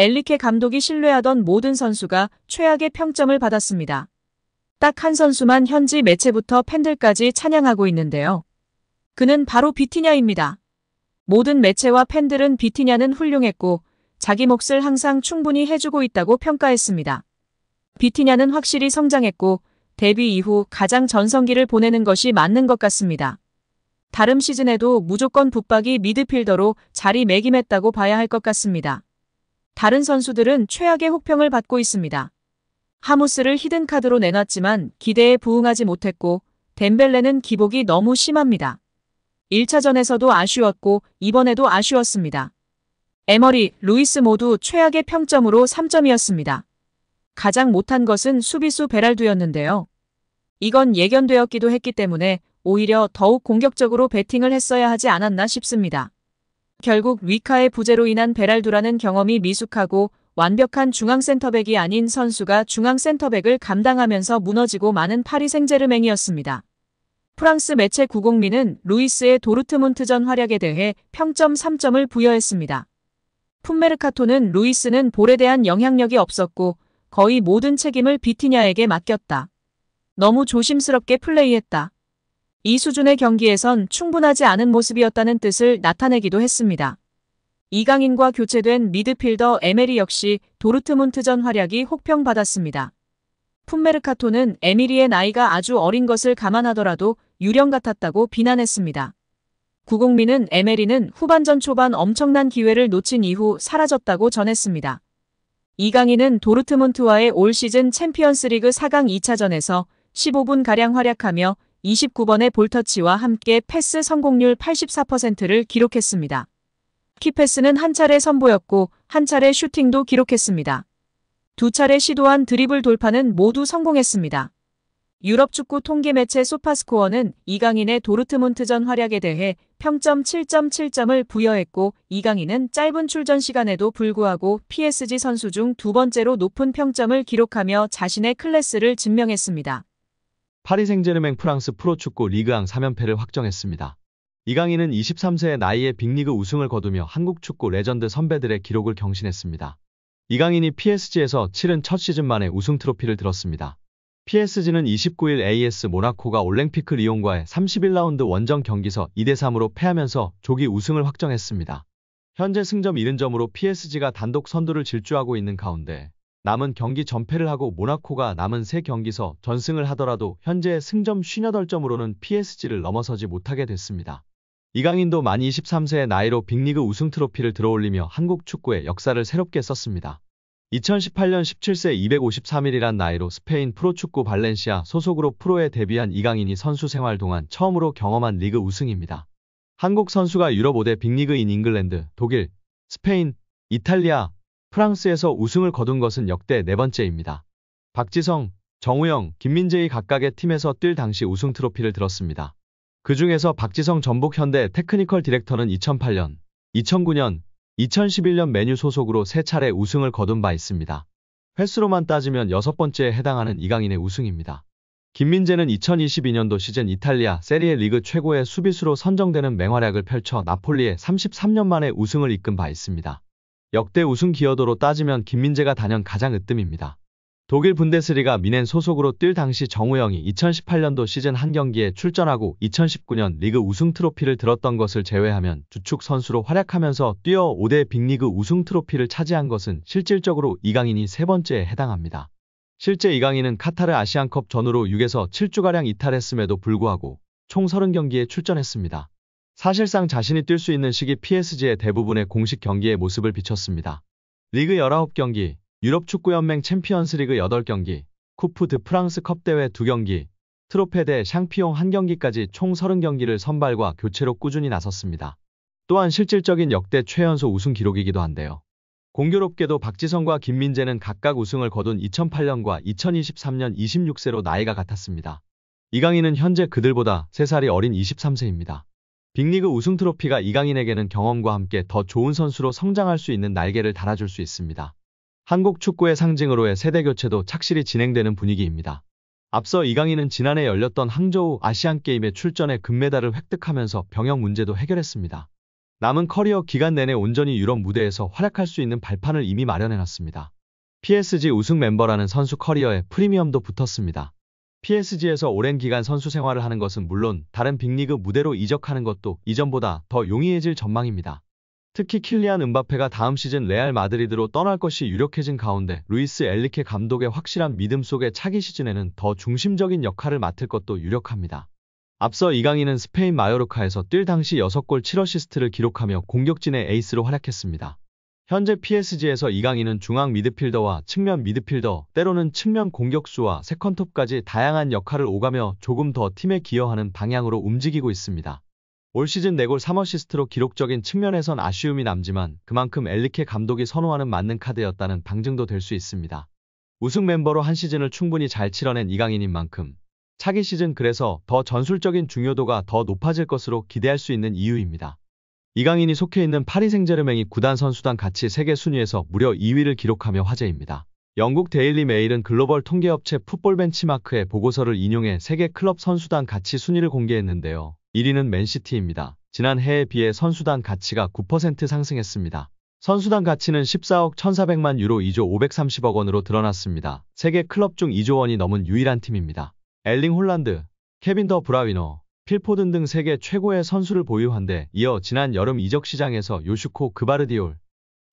엘리케 감독이 신뢰하던 모든 선수가 최악의 평점을 받았습니다. 딱 한 선수만 현지 매체부터 팬들까지 찬양하고 있는데요. 그는 바로 비티냐입니다. 모든 매체와 팬들은 비티냐는 훌륭했고 자기 몫을 항상 충분히 해주고 있다고 평가했습니다. 비티냐는 확실히 성장했고 데뷔 이후 가장 전성기를 보내는 것이 맞는 것 같습니다. 다음 시즌에도 무조건 붙박이 미드필더로 자리매김했다고 봐야 할 것 같습니다. 다른 선수들은 최악의 혹평을 받고 있습니다. 하무스를 히든카드로 내놨지만 기대에 부응하지 못했고 덴벨레는 기복이 너무 심합니다. 1차전에서도 아쉬웠고 이번에도 아쉬웠습니다. 에머리, 루이스 모두 최악의 평점으로 3점이었습니다. 가장 못한 것은 수비수 베랄두였는데요. 이건 예견되었기도 했기 때문에 오히려 더욱 공격적으로 배팅을 했어야 하지 않았나 싶습니다. 결국 위카의 부재로 인한 베랄두라는 경험이 미숙하고 완벽한 중앙센터백이 아닌 선수가 중앙센터백을 감당하면서 무너지고 마는 파리 생제르맹이었습니다. 프랑스 매체 구공미는 루이스의 도르트문트전 활약에 대해 평점 3점을 부여했습니다. 풋메르카토는 루이스는 볼에 대한 영향력이 없었고 거의 모든 책임을 비티냐에게 맡겼다. 너무 조심스럽게 플레이했다. 이 수준의 경기에선 충분하지 않은 모습이었다는 뜻을 나타내기도 했습니다. 이강인과 교체된 미드필더 에메리 역시 도르트문트전 활약이 혹평받았습니다. 풋메르카토는 에미리의 나이가 아주 어린 것을 감안하더라도 유령 같았다고 비난했습니다. 구공미는 에메리는 후반전 초반 엄청난 기회를 놓친 이후 사라졌다고 전했습니다. 이강인은 도르트문트와의 올 시즌 챔피언스리그 4강 2차전에서 15분가량 활약하며 29번의 볼터치와 함께 패스 성공률 84%를 기록했습니다. 키패스는 한 차례 선보였고 한 차례 슈팅도 기록했습니다. 두 차례 시도한 드리블 돌파는 모두 성공했습니다. 유럽 축구 통계 매체 소파스코어는 이강인의 도르트문트전 활약에 대해 평점 7.7점을 부여했고 이강인은 짧은 출전 시간에도 불구하고 PSG 선수 중 두 번째로 높은 평점을 기록하며 자신의 클래스를 증명했습니다. 파리 생제르맹 프랑스 프로축구 리그앙 3연패를 확정했습니다. 이강인은 23세의 나이에 빅리그 우승을 거두며 한국 축구 레전드 선배들의 기록을 경신했습니다. 이강인이 PSG에서 치른 첫 시즌 만에 우승 트로피를 들었습니다. PSG는 29일 AS 모나코가 올랭피크 리옹과의 31라운드 원정 경기서 2대3으로 패하면서 조기 우승을 확정했습니다. 현재 승점 70점으로 PSG가 단독 선두를 질주하고 있는 가운데 남은 경기 전패를 하고 모나코가 남은 3경기서 전승을 하더라도 현재 승점 58점으로는 PSG를 넘어서지 못하게 됐습니다. 이강인도 만 23세의 나이로 빅리그 우승 트로피를 들어올리며 한국 축구의 역사를 새롭게 썼습니다. 2018년 17세 253일이란 나이로 스페인 프로축구 발렌시아 소속으로 프로에 데뷔한 이강인이 선수 생활 동안 처음으로 경험한 리그 우승입니다. 한국 선수가 유럽 5대 빅리그인 잉글랜드, 독일, 스페인, 이탈리아, 프랑스에서 우승을 거둔 것은 역대 4번째입니다. 박지성, 정우영, 김민재의 각각의 팀에서 뛸 당시 우승 트로피를 들었습니다. 그 중에서 박지성 전북 현대 테크니컬 디렉터는 2008년, 2009년, 2011년 맨유 소속으로 3차례 우승을 거둔 바 있습니다. 횟수로만 따지면 6번째에 해당하는 이강인의 우승입니다. 김민재는 2022년도 시즌 이탈리아 세리에 리그 최고의 수비수로 선정되는 맹활약을 펼쳐 나폴리에 33년 만에 우승을 이끈 바 있습니다. 역대 우승 기여도로 따지면 김민재가 단연 가장 으뜸입니다. 독일 분데스리가 미넨 소속으로 뛸 당시 정우영이 2018년도 시즌 한 경기에 출전하고 2019년 리그 우승 트로피를 들었던 것을 제외하면 주축 선수로 활약하면서 뛰어 5대 빅리그 우승 트로피를 차지한 것은 실질적으로 이강인이 3번째에 해당합니다. 실제 이강인은 카타르 아시안컵 전후로 6에서 7주가량 이탈했음에도 불구하고 총 30경기에 출전했습니다. 사실상 자신이 뛸 수 있는 시기 PSG의 대부분의 공식 경기에 모습을 비췄습니다. 리그 19경기, 유럽축구연맹 챔피언스리그 8경기, 쿠프 드 프랑스 컵 대회 2경기, 트로페 대 샹피용 1경기까지 총 30경기를 선발과 교체로 꾸준히 나섰습니다. 또한 실질적인 역대 최연소 우승 기록이기도 한데요. 공교롭게도 박지성과 김민재는 각각 우승을 거둔 2008년과 2023년 26세로 나이가 같았습니다. 이강인은 현재 그들보다 3살이 어린 23세입니다. 빅리그 우승 트로피가 이강인에게는 경험과 함께 더 좋은 선수로 성장할 수 있는 날개를 달아줄 수 있습니다. 한국 축구의 상징으로의 세대교체도 착실히 진행되는 분위기입니다. 앞서 이강인은 지난해 열렸던 항저우 아시안게임에 출전해 금메달을 획득하면서 병역 문제도 해결했습니다. 남은 커리어 기간 내내 온전히 유럽 무대에서 활약할 수 있는 발판을 이미 마련해놨습니다. PSG 우승 멤버라는 선수 커리어에 프리미엄도 붙었습니다. PSG에서 오랜 기간 선수 생활을 하는 것은 물론 다른 빅리그 무대로 이적하는 것도 이전보다 더 용이해질 전망입니다. 특히 킬리안 음바페가 다음 시즌 레알 마드리드로 떠날 것이 유력해진 가운데 루이스 엔리케 감독의 확실한 믿음 속에 차기 시즌에는 더 중심적인 역할을 맡을 것도 유력합니다. 앞서 이강인은 스페인 마요르카에서 뛸 당시 6골 7어시스트를 기록하며 공격진의 에이스로 활약했습니다. 현재 PSG에서 이강인은 중앙 미드필더와 측면 미드필더, 때로는 측면 공격수와 세컨톱까지 다양한 역할을 오가며 조금 더 팀에 기여하는 방향으로 움직이고 있습니다. 올 시즌 4골 3어시스트로 기록적인 측면에선 아쉬움이 남지만 그만큼 엔리케 감독이 선호하는 맞는 카드였다는 방증도 될 수 있습니다. 우승 멤버로 한 시즌을 충분히 잘 치러낸 이강인인 만큼 차기 시즌 그래서 더 전술적인 중요도가 더 높아질 것으로 기대할 수 있는 이유입니다. 이강인이 속해 있는 파리 생제르맹이 구단 선수단 가치 세계 순위에서 무려 2위를 기록하며 화제입니다. 영국 데일리 메일은 글로벌 통계업체 풋볼 벤치마크의 보고서를 인용해 세계 클럽 선수단 가치 순위를 공개했는데요. 1위는 맨시티입니다. 지난 해에 비해 선수단 가치가 9% 상승했습니다. 선수단 가치는 14억 1,400만 유로 2조 530억 원으로 드러났습니다. 세계 클럽 중 2조 원이 넘은 유일한 팀입니다. 엘링 홀란드, 케빈 더 브라위너, 필 포든 등 세계 최고의 선수를 보유한 데 이어 지난 여름 이적 시장에서 요슈코 그바르디올,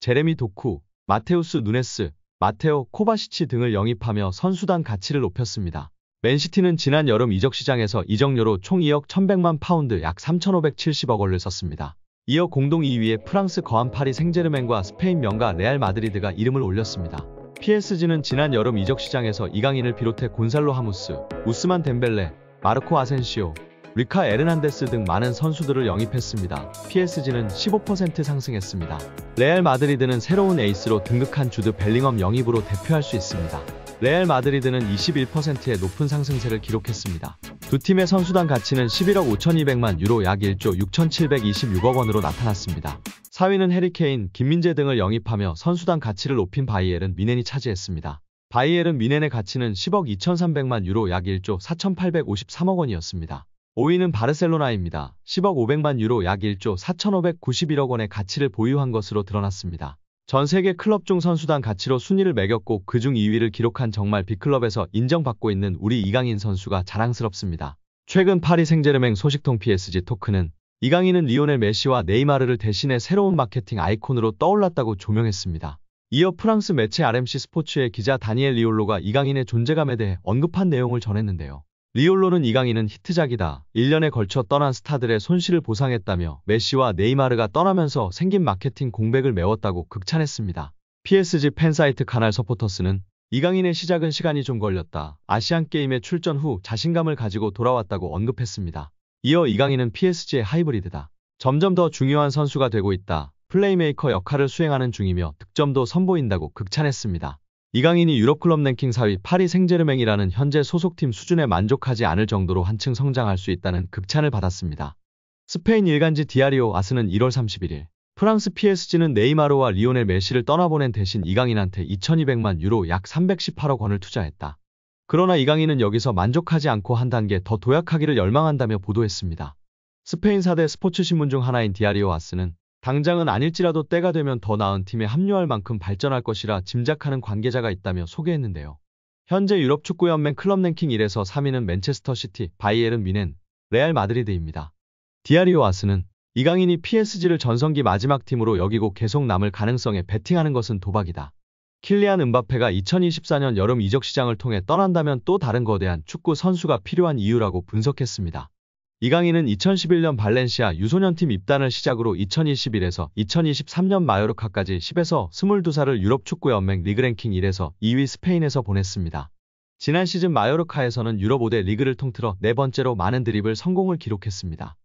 제레미 도쿠, 마테우스 누네스, 마테오 코바시치 등을 영입하며 선수단 가치를 높였습니다. 맨시티는 지난 여름 이적 시장에서 이적료로 총 2억 1,100만 파운드 약 3,570억 원을 썼습니다. 이어 공동 2위에 프랑스 거한 파리 생제르맹과 스페인 명가 레알 마드리드가 이름을 올렸습니다. PSG는 지난 여름 이적 시장에서 이강인을 비롯해 곤살로 하무스, 우스만 덴벨레, 마르코 아센시오, 리카 에르난데스 등 많은 선수들을 영입했습니다. PSG는 15% 상승했습니다. 레알 마드리드는 새로운 에이스로 등극한 주드 벨링엄 영입으로 대표할 수 있습니다. 레알 마드리드는 21%의 높은 상승세를 기록했습니다. 두 팀의 선수단 가치는 11억 5,200만 유로 약 1조 6,726억 원으로 나타났습니다. 4위는 해리케인, 김민재 등을 영입하며 선수단 가치를 높인 바이에른 뮌헨이 차지했습니다. 바이에른 뮌헨의 가치는 10억 2,300만 유로 약 1조 4,853억 원이었습니다. 5위는 바르셀로나입니다. 10억 500만 유로 약 1조 4,591억 원의 가치를 보유한 것으로 드러났습니다. 전 세계 클럽 중 선수단 가치로 순위를 매겼고 그중 2위를 기록한 정말 빅클럽에서 인정받고 있는 우리 이강인 선수가 자랑스럽습니다. 최근 파리 생제르맹 소식통 PSG 토크는 이강인은 리오넬 메시와 네이마르를 대신해 새로운 마케팅 아이콘으로 떠올랐다고 조명했습니다. 이어 프랑스 매체 RMC 스포츠의 기자 다니엘 리올로가 이강인의 존재감에 대해 언급한 내용을 전했는데요. 리올로는 이강인은 히트작이다. 1년에 걸쳐 떠난 스타들의 손실을 보상했다며 메시와 네이마르가 떠나면서 생긴 마케팅 공백을 메웠다고 극찬했습니다. PSG 팬사이트 카날 서포터스는 이강인의 시작은 시간이 좀 걸렸다. 아시안게임에 출전 후 자신감을 가지고 돌아왔다고 언급했습니다. 이어 이강인은 PSG의 하이브리드다. 점점 더 중요한 선수가 되고 있다. 플레이메이커 역할을 수행하는 중이며 득점도 선보인다고 극찬했습니다. 이강인이 유럽클럽 랭킹 4위 파리 생제르맹이라는 현재 소속팀 수준에 만족하지 않을 정도로 한층 성장할 수 있다는 극찬을 받았습니다. 스페인 일간지 디아리오 아스는 1월 31일 프랑스 PSG는 네이마르와 리오넬 메시를 떠나보낸 대신 이강인한테 2,200만 유로 약 318억 원을 투자했다. 그러나 이강인은 여기서 만족하지 않고 한 단계 더 도약하기를 열망한다며 보도했습니다. 스페인 4대 스포츠 신문 중 하나인 디아리오 아스는 당장은 아닐지라도 때가 되면 더 나은 팀에 합류할 만큼 발전할 것이라 짐작하는 관계자가 있다며 소개했는데요. 현재 유럽축구연맹 클럽 랭킹 1에서 3위는 맨체스터 시티, 바이에른 뮌헨, 레알 마드리드입니다. 디아리오 아스는 이강인이 PSG를 전성기 마지막 팀으로 여기고 계속 남을 가능성에 베팅하는 것은 도박이다. 킬리안 음바페가 2024년 여름 이적 시장을 통해 떠난다면 또 다른 거대한 축구 선수가 필요한 이유라고 분석했습니다. 이강인은 2011년 발렌시아 유소년팀 입단을 시작으로 2021에서 2023년 마요르카까지 10에서 22살을 유럽축구연맹 리그랭킹 1에서 2위 스페인에서 보냈습니다. 지난 시즌 마요르카에서는 유럽 5대 리그를 통틀어 네 번째로 많은 드리블 성공을 기록했습니다.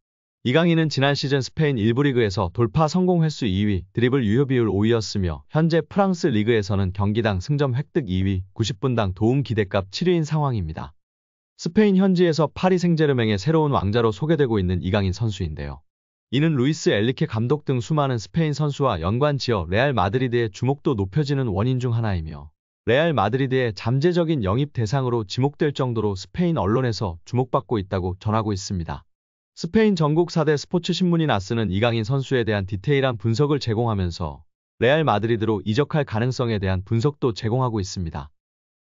이강인은 지난 시즌 스페인 1부 리그에서 돌파 성공 횟수 2위, 드리블 유효 비율 5위였으며 현재 프랑스 리그에서는 경기당 승점 획득 2위, 90분당 도움 기대값 7위인 상황입니다. 스페인 현지에서 파리 생제르맹의 새로운 왕자로 소개되고 있는 이강인 선수인데요. 이는 루이스 엔리케 감독 등 수많은 스페인 선수와 연관지어 레알 마드리드의 주목도 높여지는 원인 중 하나이며 레알 마드리드의 잠재적인 영입 대상으로 지목될 정도로 스페인 언론에서 주목받고 있다고 전하고 있습니다. 스페인 전국 4대 스포츠 신문인 아스는 이강인 선수에 대한 디테일한 분석을 제공하면서 레알 마드리드로 이적할 가능성에 대한 분석도 제공하고 있습니다.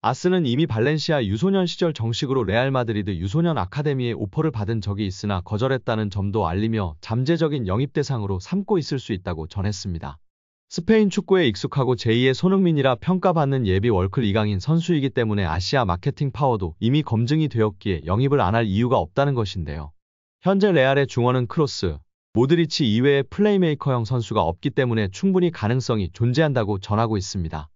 아스는 이미 발렌시아 유소년 시절 정식으로 레알 마드리드 유소년 아카데미에 오퍼를 받은 적이 있으나 거절했다는 점도 알리며 잠재적인 영입 대상으로 삼고 있을 수 있다고 전했습니다. 스페인 축구에 익숙하고 제2의 손흥민이라 평가받는 예비 월클 이강인 선수이기 때문에 아시아 마케팅 파워도 이미 검증이 되었기에 영입을 안 할 이유가 없다는 것인데요. 현재 레알의 중원은 크로스, 모드리치 이외의 플레이메이커형 선수가 없기 때문에 충분히 가능성이 존재한다고 전하고 있습니다.